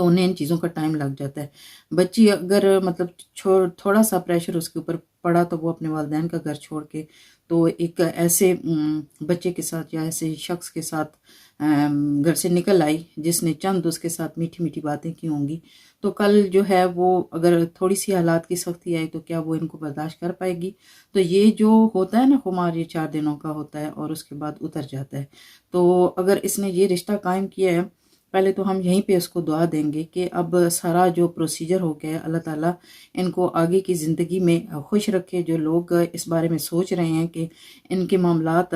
تو انہیں ان چیزوں کا ٹائم لگ جاتا ہے. بچی اگر مطلب تھوڑا سا پریشر اس کے اوپر پڑا تو وہ اپنے والدین کا گھر چھوڑ کے تو ایک ایسے بچے کے ساتھ یا ایسے شخص کے ساتھ گھر سے نکل آئی جس نے چند اس کے ساتھ میٹھی میٹھی باتیں کی ہوں گی. تو کل جو ہے وہ اگر تھوڑی سی حالات کی سختی آئی تو کیا وہ ان کو برداشت کر پائے گی؟ تو یہ جو ہوتا ہے نا خمار، یہ 4 دنوں کا ہوتا ہے اور اس کے بعد اتر جاتا ہے. تو اگر اس نے یہ رشتہ قائم کیا ہے، پہلے تو ہم یہیں پہ اس کو دعا دیں گے کہ اب سارا جو پروسیجر ہو گیا ہے، اللہ تعالیٰ ان کو آگے کی زندگی میں خوش رکھے. جو لوگ اس بارے میں سوچ رہے ہیں کہ ان کے معاملات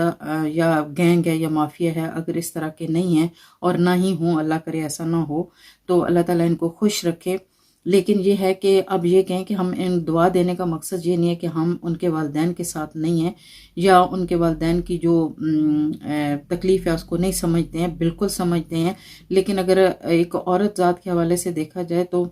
یا گینگ ہے یا مافیا ہے، اگر اس طرح کے نہیں ہیں اور نہ ہی ہوں، اللہ کرے ایسا نہ ہو، تو اللہ تعالیٰ ان کو خوش رکھے. لیکن یہ ہے کہ اب یہ کہیں کہ ہم ان دعا دینے کا مقصد یہ نہیں ہے کہ ہم ان کے والدین کے ساتھ نہیں ہیں یا ان کے والدین کی جو تکلیف ہے اس کو نہیں سمجھتے ہیں. بالکل سمجھتے ہیں. لیکن اگر ایک عورت ذات کے حوالے سے دیکھا جائے تو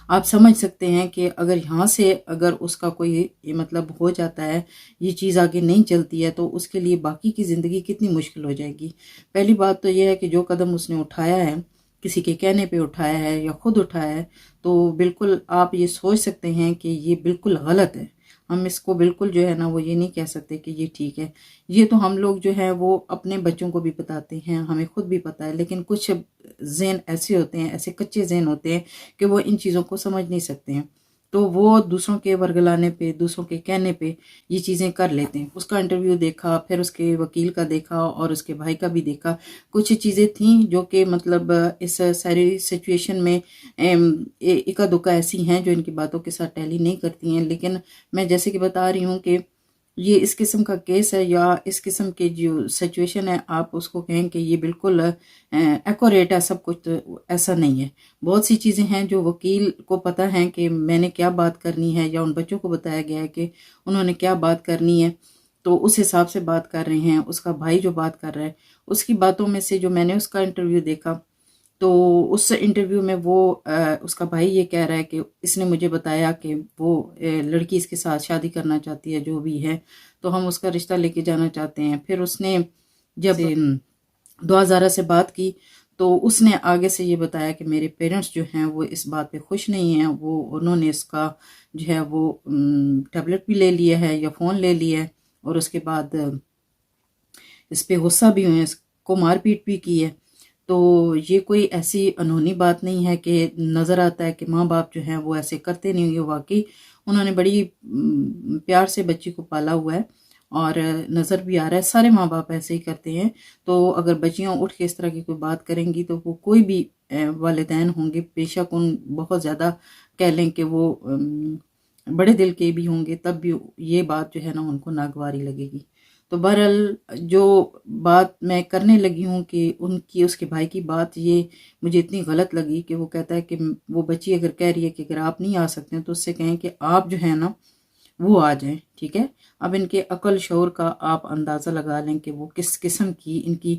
آپ سمجھ سکتے ہیں کہ اگر یہاں سے اگر اس کا کوئی مطلب ہو جاتا ہے، یہ چیز آگے نہیں چلتی ہے، تو اس کے لیے باقی کی زندگی کتنی مشکل ہو جائے گی. پہلی بات تو یہ ہے کہ جو قدم اس نے اٹھایا ہے، کسی کے کہنے پہ اٹھایا ہے یا خود اٹھایا ہے، تو بالکل آپ یہ سوچ سکتے ہیں کہ یہ بالکل غلط ہے. ہم اس کو بالکل جو ہے نا وہ یہ نہیں کہہ سکتے کہ یہ ٹھیک ہے. یہ تو ہم لوگ جو ہے وہ اپنے بچوں کو بھی بتاتے ہیں، ہمیں خود بھی پتہ ہے، لیکن کچھ ذہن ایسے ہوتے ہیں، ایسے کچے ذہن ہوتے ہیں کہ وہ ان چیزوں کو سمجھ نہیں سکتے ہیں. تو وہ دوسروں کے ورگلانے پہ، دوسروں کے کہنے پہ یہ چیزیں کر لیتے ہیں. اس کا انٹرویو دیکھا، پھر اس کے وکیل کا دیکھا اور اس کے بھائی کا بھی دیکھا. کچھ چیزیں تھیں جو کہ مطلب اس ساری سچویشن میں اکا دکا ایسی ہیں جو ان کی باتوں کے ساتھ ٹیلی نہیں کرتی ہیں. لیکن میں جیسے کہ بتا رہی ہوں کہ یہ اس قسم کا کیس ہے یا اس قسم کے جو سچویشن ہے، آپ اس کو کہیں کہ یہ بالکل ایکوریٹ ہے سب کچھ، تو ایسا نہیں ہے. بہت سی چیزیں ہیں جو وکیل کو پتہ ہیں کہ میں نے کیا بات کرنی ہے، یا ان بچوں کو بتایا گیا ہے کہ انہوں نے کیا بات کرنی ہے، تو اس حساب سے بات کر رہے ہیں. اس کا بھائی جو بات کر رہا ہے، اس کی باتوں میں سے جو میں نے اس کا انٹرویو دیکھا، تو اس انٹرویو میں وہ اس کا بھائی یہ کہہ رہا ہے کہ اس نے مجھے بتایا کہ وہ لڑکی اس کے ساتھ شادی کرنا چاہتی ہے، جو بھی ہے، تو ہم اس کا رشتہ لے کے جانا چاہتے ہیں. پھر اس نے جب دعا زارہ سے بات کی تو اس نے آگے سے یہ بتایا کہ میرے پیرنٹس جو ہیں وہ اس بات پہ خوش نہیں ہیں. انہوں نے اس کا جو ہے وہ ٹیبلٹ بھی لے لیا ہے یا فون لے لیا ہے، اور اس کے بعد اس پہ غصہ بھی ہوئے ہیں، اس کو مار پیٹ بھی کی ہے. تو یہ کوئی ایسی انہونی بات نہیں ہے کہ نظر آتا ہے کہ ماں باپ جو ہیں وہ ایسے کرتے نہیں ہوئے. واقعی انہوں نے بڑی پیار سے بچی کو پالا ہوا ہے، اور نظر بھی آ رہا ہے سارے ماں باپ ایسے ہی کرتے ہیں. تو اگر بچیاں اٹھ کے اس طرح کی کوئی بات کریں گی تو وہ کوئی بھی والدین ہوں گے، بے شک ان بہت زیادہ کہہ لیں کہ وہ بڑے دل کے بھی ہوں گے، تب بھی یہ بات جو ہے نا ان کو ناگواری لگے گی. تو بہرحال جو بات میں کرنے لگی ہوں کہ اس کے بھائی کی بات یہ مجھے اتنی غلط لگی کہ وہ کہتا ہے کہ وہ بچی اگر کہہ رہی ہے کہ اگر آپ نہیں آ سکتے ہیں تو اس سے کہیں کہ آپ جو ہے نا وہ آ جائیں. ٹھیک ہے، اب ان کے عقل شعور کا آپ اندازہ لگا لیں کہ وہ کس قسم کی ان کی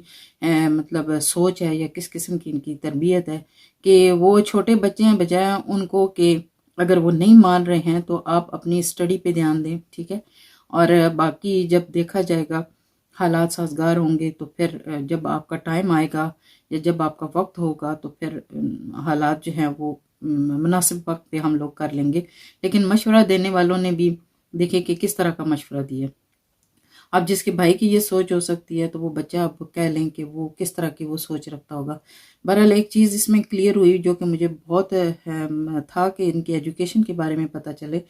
مطلب سوچ ہے یا کس قسم کی ان کی تربیت ہے، کہ وہ چھوٹے بچے ہیں، بجائے ان کو کہ اگر وہ نہیں مان رہے ہیں تو آپ اپنی اسٹڈی پہ دھیان دیں. ٹھیک ہے، اور باقی جب دیکھا جائے گا حالات سازگار ہوں گے تو پھر جب آپ کا ٹائم آئے گا یا جب آپ کا وقت ہوگا تو پھر حالات جو ہیں وہ مناسب وقت پہ ہم لوگ کر لیں گے. لیکن مشورہ دینے والوں نے بھی دیکھے کہ کس طرح کا مشورہ دیا. اب جس کے بھائی کی یہ سوچ ہو سکتی ہے تو وہ بچہ اب کہہ لیں کہ وہ کس طرح کی وہ سوچ رکھتا ہوگا. بہرحال ایک چیز اس میں کلیئر ہوئی جو کہ مجھے بہت تھا کہ ان کی ایجوکیشن کے بارے میں پتہ چلے.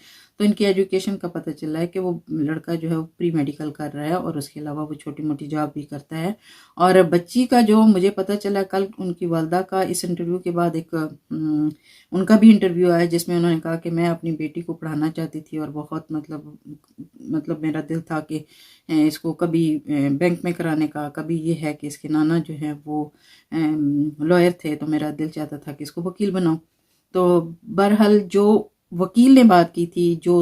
تو ان کی ایجوکیشن کا پتہ چلا ہے کہ وہ لڑکا جو ہے وہ پری میڈیکل کر رہا ہے اور اس کے علاوہ وہ چھوٹی موٹی جاب بھی کرتا ہے. اور بچی کا جو مجھے پتہ چلا کل ان کی والدہ کا اس انٹرویو کے بعد ایک ان کا بھی انٹرویو آیا جس میں انہوں نے کہا کہ میں اپنی بیٹی کو پڑھانا چاہتی تھی اور بہت مطلب میرا دل تھا کہ اس کو کبھی بینک میں کرانے کا، کبھی یہ ہے کہ اس کے نانا جو ہیں وہ لائر تھے تو میرا دل چاہتا تھا کہ اس کو وکیل بناؤں. تو بہرحال جو وکیل نے بات کی تھی، جو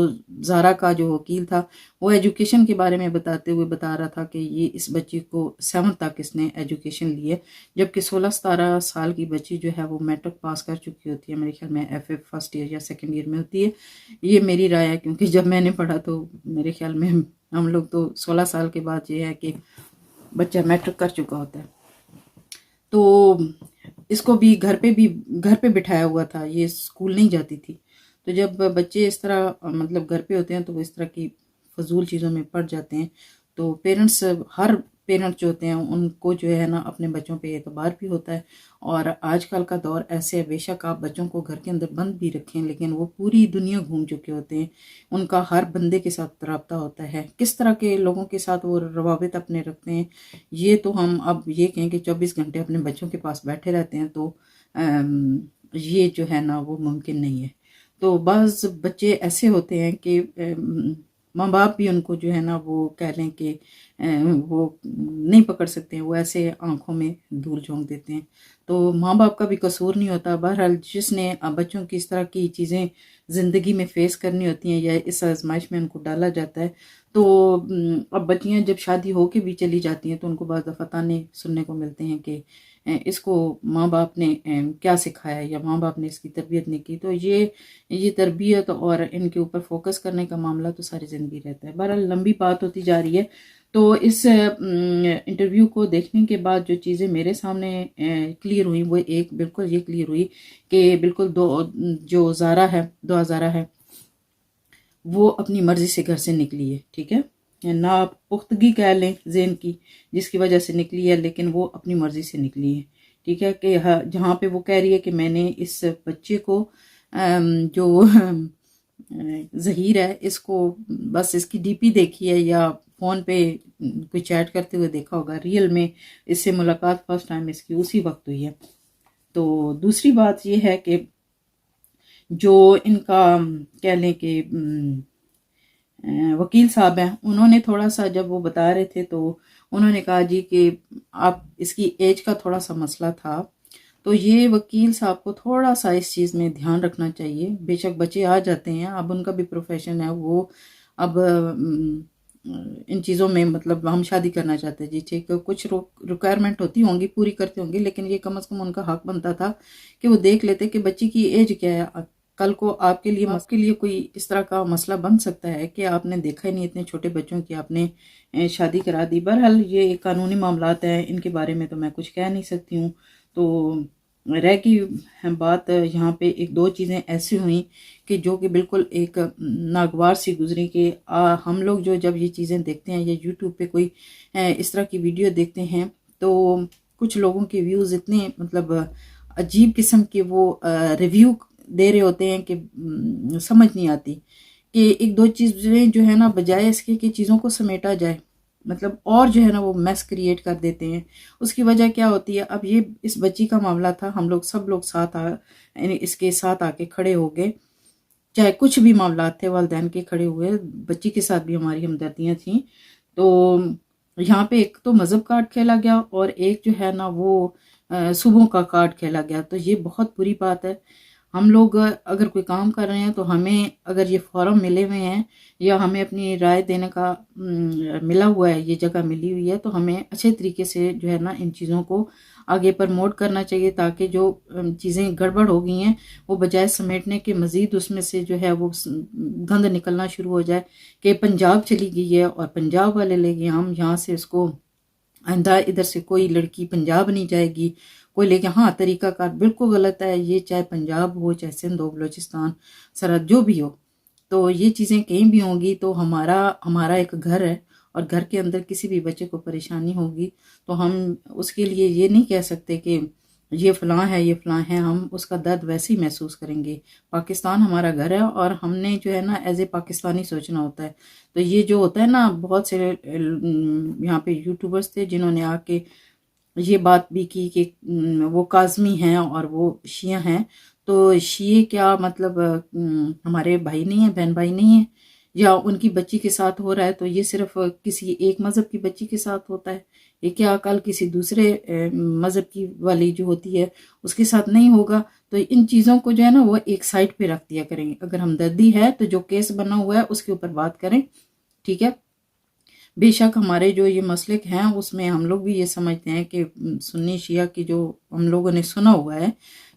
زارا کا جو وکیل تھا، وہ ایجوکیشن کے بارے میں بتاتے ہوئے بتا رہا تھا کہ یہ اس بچی کو 7 تک اس نے ایجوکیشن لی ہے، جبکہ 16-17 سال کی بچی جو ہے وہ میٹرک پاس کر چکی ہوتی ہے. میرے خیال میں ایف اے فرسٹ ایئر یا سیکنڈ ایئر میں ہوتی ہے. یہ میری رائے ہے کیونکہ جب میں نے پڑھا تو میرے خیال میں ہم لوگ تو 16 سال کے بعد یہ ہے کہ بچہ میٹرک کر چکا ہوتا ہے. تو اس کو بھی گھر پہ بٹھایا ہوا تھا، یہ اسکول نہیں جاتی تھی۔ تو جب بچے اس طرح مطلب گھر پہ ہوتے ہیں تو وہ اس طرح کی فضول چیزوں میں پڑ جاتے ہیں، تو ہر پیرنٹس جو ہوتے ہیں ان کو جو ہے نا اپنے بچوں پہ اعتبار بھی ہوتا ہے۔ اور آج کل کا دور ایسے ہے، بے شک آپ بچوں کو گھر کے اندر بند بھی رکھیں لیکن وہ پوری دنیا گھوم چکے ہوتے ہیں، ان کا ہر بندے کے ساتھ رابطہ ہوتا ہے، کس طرح کے لوگوں کے ساتھ وہ روابط اپنے رکھتے ہیں یہ تو ہم اب یہ کہیں کہ 24 گھنٹے اپنے بچوں کے پاس بیٹھے رہتے ہیں تو یہ جو ہے نا وہ ممکن نہیں ہے۔ تو بعض بچے ایسے ہوتے ہیں کہ ماں باپ بھی ان کو جو ہے نا وہ کہہ لیں کہ وہ نہیں پکڑ سکتے ہیں، وہ ایسے آنکھوں میں دھول جھونک دیتے ہیں، تو ماں باپ کا بھی قصور نہیں ہوتا۔ بہرحال جس نے بچوں کی اس طرح کی چیزیں زندگی میں فیس کرنی ہوتی ہیں یا اس آزمائش میں ان کو ڈالا جاتا ہے، تو اب بچیاں جب شادی ہو کے بھی چلی جاتی ہیں تو ان کو بعض دفعہ تانے سننے کو ملتے ہیں کہ اس کو ماں باپ نے کیا سکھایا یا ماں باپ نے اس کی تربیت نہیں کی۔ تو یہ تربیت اور ان کے اوپر فوکس کرنے کا معاملہ تو ساری زندگی رہتا ہے۔ بہرحال لمبی بات ہوتی جا رہی ہے، تو اس انٹرویو کو دیکھنے کے بعد جو چیزیں میرے سامنے کلیئر ہوئی وہ بالکل یہ کلیئر ہوئی کہ بالکل جو زارا ہے وہ اپنی مرضی سے گھر سے نکلی ہے، ٹھیک ہے، نا پختگی کہہ لیں ذہن کی جس کی وجہ سے نکلی ہے، لیکن وہ اپنی مرضی سے نکلی ہے، ٹھیک ہے، کہ جہاں پہ وہ کہہ رہی ہے کہ میں نے اس بچے کو جو ظہیر ہے اس کو بس اس کی ڈی پی دیکھی ہے یا فون پہ کوئی چیٹ کرتے ہوئے دیکھا ہوگا، ریئل میں اس سے ملاقات فرسٹ ٹائم اس کی اسی وقت ہوئی ہے۔ تو دوسری بات یہ ہے کہ جو ان کا کہہ لیں کہ وکیل صاحب ہیں، انہوں نے تھوڑا سا جب وہ بتا رہے تھے تو انہوں نے کہا جی کہ آپ اس کی ایج کا تھوڑا سا مسئلہ تھا، تو یہ وکیل صاحب کو تھوڑا سا اس چیز میں دھیان رکھنا چاہیے۔ بے شک بچے آ جاتے ہیں، اب ان کا بھی پروفیشن ہے، وہ اب ان چیزوں میں مطلب ہم شادی کرنا چاہتے ہیں جی ٹھیک ہے، کچھ ریکوائرمنٹ ہوتی ہوں گی پوری کرتے ہوں گے، لیکن یہ کم از کم ان کا حق بنتا تھا کہ وہ دیکھ لیتے کہ بچی کی ایج کیا ہے۔ کل کو آپ کے لیے کوئی اس طرح کا مسئلہ بن سکتا ہے کہ آپ نے دیکھا ہی نہیں، اتنے چھوٹے بچوں کی آپ نے شادی کرا دی۔ بہرحال یہ قانونی معاملات ہیں، ان کے بارے میں تو میں کچھ کہہ نہیں سکتی ہوں۔ تو رہ کی بات یہاں پہ ایک دو چیزیں ایسی ہوئیں کہ جو کہ بالکل ایک ناگوار سی گزری کہ ہم لوگ جو جب یہ چیزیں دیکھتے ہیں یا یوٹیوب پہ کوئی اس طرح کی ویڈیو دیکھتے ہیں تو کچھ لوگوں کے ویوز اتنے مطلب عجیب قسم کے وہ ریویو دے رہے ہوتے ہیں کہ سمجھ نہیں آتی کہ ایک دو چیزیں جو ہے نا بجائے اس کے کہ چیزوں کو سمیٹا جائے مطلب اور جو ہے نا وہ میس کریٹ کر دیتے ہیں۔ اس کی وجہ کیا ہوتی ہے، اب یہ اس بچی کا معاملہ تھا، ہم لوگ سب لوگ یعنی اس کے ساتھ آ کے کھڑے ہو گئے، چاہے کچھ بھی معاملات تھے والدین کے کھڑے ہوئے، بچی کے ساتھ بھی ہماری ہمدردیاں تھیں۔ تو یہاں پہ ایک تو مذہب کارڈ کھیلا گیا اور ایک جو ہے نا وہ صوبوں کا کارڈ کھیلا گیا، تو یہ بہت بری بات ہے۔ ہم لوگ اگر کوئی کام کر رہے ہیں تو ہمیں اگر یہ فارم ملے ہوئے ہیں یا ہمیں اپنی رائے دینے کا ملا ہوا ہے، یہ جگہ ملی ہوئی ہے، تو ہمیں اچھے طریقے سے جو ہے نا ان چیزوں کو آگے پرموٹ کرنا چاہیے تاکہ جو چیزیں گڑبڑ ہو گئی ہیں وہ بجائے سمیٹنے کے مزید اس میں سے جو ہے وہ گند نکلنا شروع ہو جائے کہ پنجاب چلی گئی ہے اور پنجاب والے لے گئے، ہم یہاں سے اس کو آئندہ ادھر سے کوئی لڑکی پنجاب نہیں جائے گی، کوئی لے کے ہاں طریقہ کار بالکل غلط ہے، یہ چاہے پنجاب ہو چاہے سندھ ہو بلوچستان سرحد جو بھی ہو، تو یہ چیزیں کہیں بھی ہوں گی تو ہمارا ایک گھر ہے اور گھر کے اندر کسی بھی بچے کو پریشانی ہوگی تو ہم اس کے لیے یہ نہیں کہہ سکتے کہ یہ فلاں ہے یہ فلاں ہے، ہم اس کا درد ویسے ہی محسوس کریں گے۔ پاکستان ہمارا گھر ہے اور ہم نے جو ہے نا ایز اے پاکستانی سوچنا ہوتا ہے۔ تو یہ جو ہوتا ہے نا بہت سے یہاں پہ یوٹیوبرز تھے جنہوں نے آ کے یہ بات بھی کی کہ وہ کاظمی ہیں اور وہ شیعہ ہیں، تو شیعہ کیا مطلب ہمارے بھائی نہیں ہیں، بہن بھائی نہیں ہیں، یا ان کی بچی کے ساتھ ہو رہا ہے تو یہ صرف کسی ایک مذہب کی بچی کے ساتھ ہوتا ہے، یہ کیا کل کسی دوسرے مذہب کی والی جو ہوتی ہے اس کے ساتھ نہیں ہوگا؟ تو ان چیزوں کو جو ہے نا وہ ایک سائڈ پہ رکھ دیا کریں گے، اگر ہمدردی ہے تو جو کیس بنا ہوا ہے اس کے اوپر بات کریں، ٹھیک ہے۔ بے شک ہمارے جو یہ مسلک ہیں اس میں ہم لوگ بھی یہ سمجھتے ہیں کہ سنی شیعہ کی جو ہم لوگوں نے سنا ہوا ہے،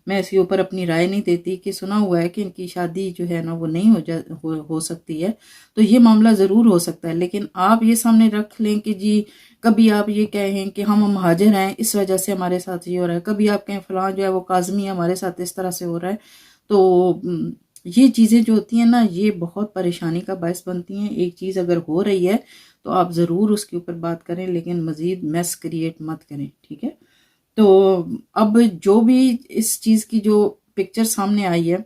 میں اس کے اوپر اپنی رائے نہیں دیتی، کہ سنا ہوا ہے کہ ان کی شادی جو ہے نا وہ نہیں ہو سکتی ہے، تو یہ معاملہ ضرور ہو سکتا ہے، لیکن آپ یہ سامنے رکھ لیں کہ جی کبھی آپ یہ کہیں کہ ہم مہاجر ہیں اس وجہ سے ہمارے ساتھ یہ ہو رہا ہے، کبھی آپ کہیں فلاں جو ہے وہ کاظمی ہے ہمارے ساتھ اس طرح سے ہو رہا ہے، تو یہ چیزیں جو ہوتی ہیں نا یہ بہت پریشانی کا باعث بنتی ہیں۔ ایک چیز اگر ہو رہی ہے تو آپ ضرور اس کے اوپر بات کریں، لیکن مزید میس کریٹ مت کریں، ٹھیک ہے؟ تو اب جو بھی اس چیز کی جو پکچر سامنے آئی ہے،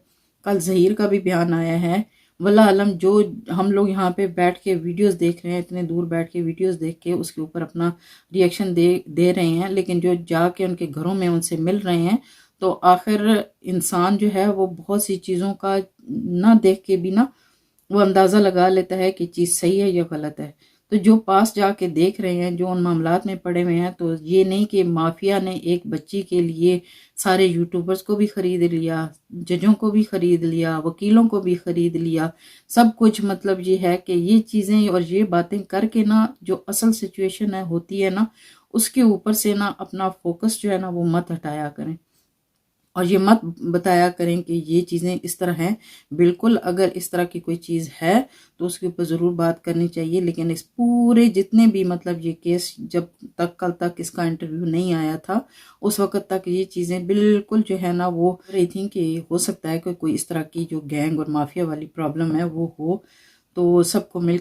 کل ظہیر کا بھی بیان آیا ہے، واللہ علم جو ہم لوگ یہاں پہ بیٹھ کے ویڈیوز دیکھ رہے ہیں، اتنے دور بیٹھ کے ویڈیوز دیکھ کے اس کے اوپر اپنا ریئیکشن دے رہے ہیں، لیکن جو جا کے ان کے گھروں میں ان سے مل رہے ہیں، تو آخر انسان جو ہے وہ بہت سی چیزوں کا نہ دیکھ کے بھی نا وہ اندازہ لگا لیتا ہے کہ چیز صحیح ہے یا غلط ہے۔ تو جو پاس جا کے دیکھ رہے ہیں، جو ان معاملات میں پڑے ہوئے ہیں، تو یہ نہیں کہ مافیا نے ایک بچی کے لیے سارے یوٹیوبرز کو بھی خرید لیا، ججوں کو بھی خرید لیا، وکیلوں کو بھی خرید لیا، سب کچھ، مطلب یہ ہے کہ یہ چیزیں اور یہ باتیں کر کے نا جو اصل سچویشن ہے ہوتی ہے نا اس کے اوپر سے نا اپنا فوکس جو ہے نا وہ مت ہٹایا کریں، اور یہ مت بتایا کریں کہ یہ چیزیں اس طرح ہیں۔ بالکل اگر اس طرح کی کوئی چیز ہے تو اس کے اوپر ضرور بات کرنی چاہیے، لیکن اس پورے جتنے بھی مطلب یہ کیس جب تک کل تک اس کا انٹرویو نہیں آیا تھا اس وقت تک یہ چیزیں بالکل جو ہے نا وہ رہی تھیں کہ ہو سکتا ہے کہ کوئی اس طرح کی جو گینگ اور مافیا والی پرابلم ہے وہ ہو، تو سب کو مل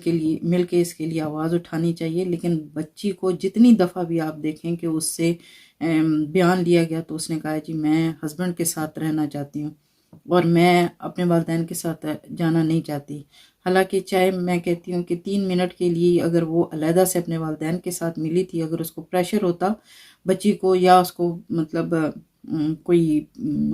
کے اس کے لیے آواز اٹھانی چاہیے۔ لیکن بچی کو جتنی دفعہ بھی آپ دیکھیں کہ اس سے بیان لیا گیا تو اس نے کہا جی میں ہسبینڈ کے ساتھ رہنا چاہتی ہوں اور میں اپنے والدین کے ساتھ جانا نہیں چاہتی، حالانکہ چاہے میں کہتی ہوں کہ 3 منٹ کے لیے اگر وہ علیحدہ سے اپنے والدین کے ساتھ ملی تھی، اگر اس کو پریشر ہوتا بچی کو، یا اس کو مطلب کوئی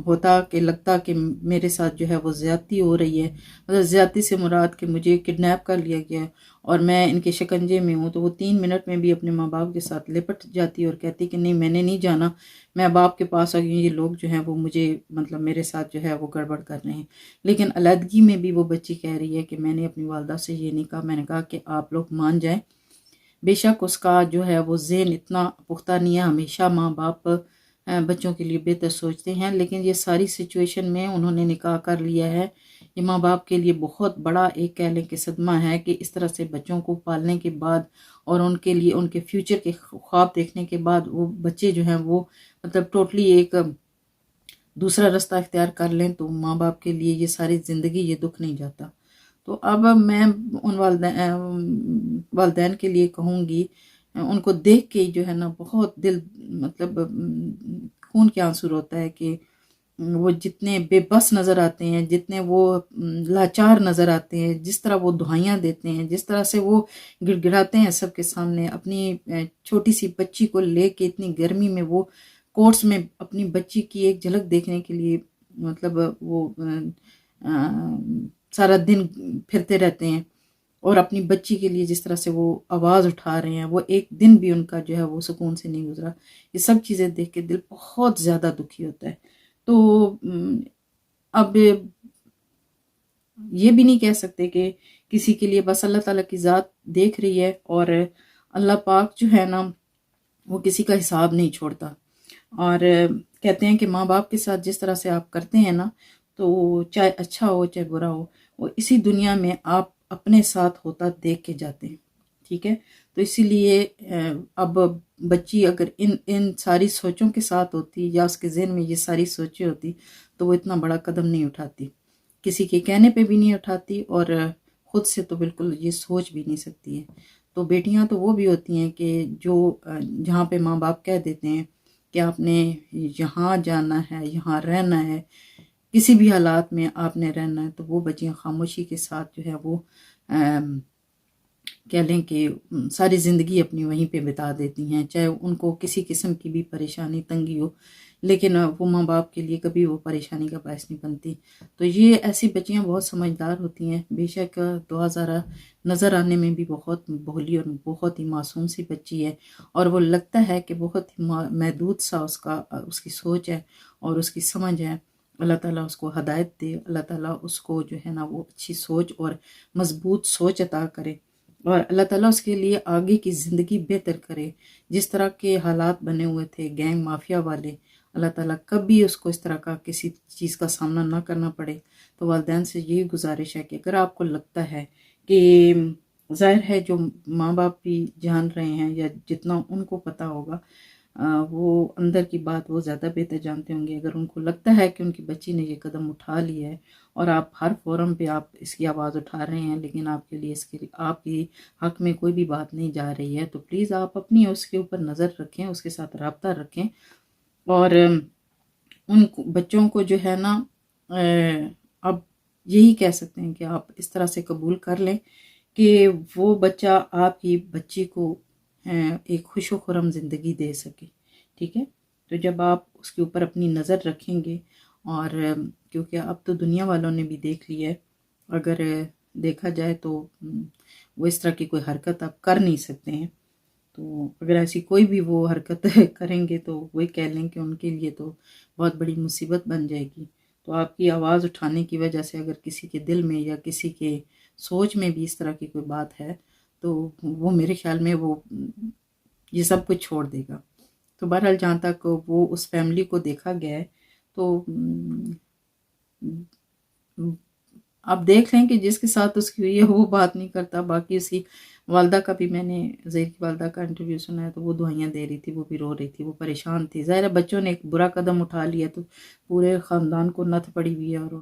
ہوتا کہ لگتا کہ میرے ساتھ جو ہے وہ زیادتی ہو رہی ہے، مطلب زیادتی سے مراد کہ مجھے کڈنیپ کر لیا گیا ہے اور میں ان کے شکنجے میں ہوں، تو وہ 3 منٹ میں بھی اپنے ماں باپ کے ساتھ لپٹ جاتی اور کہتی کہ نہیں میں نے نہیں جانا، میں باپ کے پاس آ گئی ہوں، یہ لوگ جو ہیں وہ مجھے مطلب میرے ساتھ جو ہے وہ گڑبڑ کر رہے ہیں۔ لیکن علیحدگی میں بھی وہ بچی کہہ رہی ہے کہ میں نے اپنی والدہ سے یہ نہیں کہا، میں نے کہا کہ آپ لوگ مان جائیں، بے شک اس کا جو ہے وہ ذہن اتنا پختہ نہیں ہے، ہمیشہ ماں باپ بچوں کے لیے بہتر سوچتے ہیں، لیکن یہ ساری سچویشن میں انہوں نے نکاح کر لیا ہے، یہ ماں باپ کے لیے بہت بڑا ایک کہہ لیں کہ صدمہ ہے کہ اس طرح سے بچوں کو پالنے کے بعد اور ان کے لیے ان کے فیوچر کے خواب دیکھنے کے بعد وہ بچے جو ہیں وہ مطلب ٹوٹلی ایک دوسرا رستہ اختیار کر لیں، تو ماں باپ کے لیے یہ ساری زندگی یہ دکھ نہیں جاتا۔ تو اب میں ان والدین کے لیے کہوں گی، ان کو دیکھ کے جو ہے نا بہت دل مطلب خون کے آنسو ہوتا ہے کہ وہ جتنے بے بس نظر آتے ہیں، جتنے وہ لاچار نظر آتے ہیں، جس طرح وہ دعائیاں دیتے ہیں، جس طرح سے وہ گڑ گڑاتے ہیں سب کے سامنے، اپنی چھوٹی سی بچی کو لے کے اتنی گرمی میں وہ کورٹس میں اپنی بچی کی ایک جھلک دیکھنے کے لیے مطلب وہ سارا دن پھرتے رہتے ہیں، اور اپنی بچی کے لیے جس طرح سے وہ آواز اٹھا رہے ہیں، وہ ایک دن بھی ان کا جو ہے وہ سکون سے نہیں گزرا۔ یہ سب چیزیں دیکھ کے دل بہت زیادہ دکھی ہوتا ہے۔ تو اب یہ بھی نہیں کہہ سکتے کہ کسی کے لیے، بس اللہ تعالیٰ کی ذات دیکھ رہی ہے، اور اللہ پاک جو ہے نا وہ کسی کا حساب نہیں چھوڑتا، اور کہتے ہیں کہ ماں باپ کے ساتھ جس طرح سے آپ کرتے ہیں نا، تو چاہے اچھا ہو چاہے برا ہو، وہ اسی دنیا میں آپ اپنے ساتھ ہوتا دیکھ کے جاتے ہیں، ٹھیک ہے؟ تو اسی لیے اب بچی اگر ان ساری سوچوں کے ساتھ ہوتی، یا اس کے ذہن میں یہ ساری سوچیں ہوتی، تو وہ اتنا بڑا قدم نہیں اٹھاتی، کسی کے کہنے پہ بھی نہیں اٹھاتی، اور خود سے تو بالکل یہ سوچ بھی نہیں سکتی ہے۔ تو بیٹیاں تو وہ بھی ہوتی ہیں کہ جو جہاں پہ ماں باپ کہہ دیتے ہیں کہ آپ نے یہاں جانا ہے، یہاں رہنا ہے، کسی بھی حالات میں آپ نے رہنا ہے، تو وہ بچیاں خاموشی کے ساتھ جو ہے وہ کہہ لیں کہ ساری زندگی اپنی وہیں پہ بتا دیتی ہیں، چاہے ان کو کسی قسم کی بھی پریشانی تنگی ہو، لیکن وہ ماں باپ کے لیے کبھی وہ پریشانی کا باعث نہیں بنتی۔ تو یہ ایسی بچیاں بہت سمجھدار ہوتی ہیں، بے شک دوازارہ نظر آنے میں بھی بہت بھولی اور بہت ہی معصوم سی بچی ہے، اور وہ لگتا ہے کہ بہت ہی محدود سا اس کی سوچ ہے اور اس کی سمجھ ہے۔ اللہ تعالیٰ اس کو ہدایت دے، اللہ تعالیٰ اس کو جو ہے نا وہ اچھی سوچ اور مضبوط سوچ عطا کرے، اور اللہ تعالیٰ اس کے لیے آگے کی زندگی بہتر کرے. جس طرح کے حالات بنے ہوئے تھے گینگ مافیا والے، اللہ تعالیٰ کبھی اس کو اس طرح کا کسی چیز کا سامنا نہ کرنا پڑے. تو والدین سے یہی گزارش ہے کہ اگر آپ کو لگتا ہے کہ ظاہر ہے جو ماں باپ بھی جان رہے ہیں یا جتنا ان کو پتہ ہوگا، وہ اندر کی بات وہ زیادہ بہتر جانتے ہوں گے. اگر ان کو لگتا ہے کہ ان کی بچی نے یہ قدم اٹھا لیا ہے اور آپ ہر فورم پہ آپ اس کی آواز اٹھا رہے ہیں، لیکن آپ کے لیے اس کی آپ کی حق میں کوئی بھی بات نہیں جا رہی ہے، تو پلیز آپ اپنی اس کے اوپر نظر رکھیں، اس کے ساتھ رابطہ رکھیں. اور ان بچوں کو جو ہے نا اب یہی کہہ سکتے ہیں کہ آپ اس طرح سے قبول کر لیں کہ وہ بچہ آپ کی بچی کو ایک خوش و خرم زندگی دے سکے. ٹھیک ہے، تو جب آپ اس کے اوپر اپنی نظر رکھیں گے، اور کیونکہ اب تو دنیا والوں نے بھی دیکھ لیا ہے، اگر دیکھا جائے تو وہ اس طرح کی کوئی حرکت آپ کر نہیں سکتے ہیں. تو اگر ایسی کوئی بھی وہ حرکت کریں گے تو وہی کہہ لیں کہ ان کے لیے تو بہت بڑی مصیبت بن جائے گی. تو آپ کی آواز اٹھانے کی وجہ سے اگر کسی کے دل میں یا کسی کے سوچ میں بھی اس طرح کی کوئی بات ہے تو وہ میرے خیال میں وہ یہ سب کچھ چھوڑ دے گا. تو بہرحال جہاں تک وہ اس فیملی کو دیکھا گیا ہے تو آپ دیکھ لیں کہ جس کے ساتھ اس کی ہوئی ہے وہ بات نہیں کرتا. باقی اس کی والدہ کا بھی میں نے زہر کی والدہ کا انٹرویو سنا ہے تو وہ دعائیاں دے رہی تھی، وہ بھی رو رہی تھی، وہ پریشان تھی. ظاہر ہے بچوں نے ایک برا قدم اٹھا لیا تو پورے خاندان کو نت پڑی ہوئی ہے. اور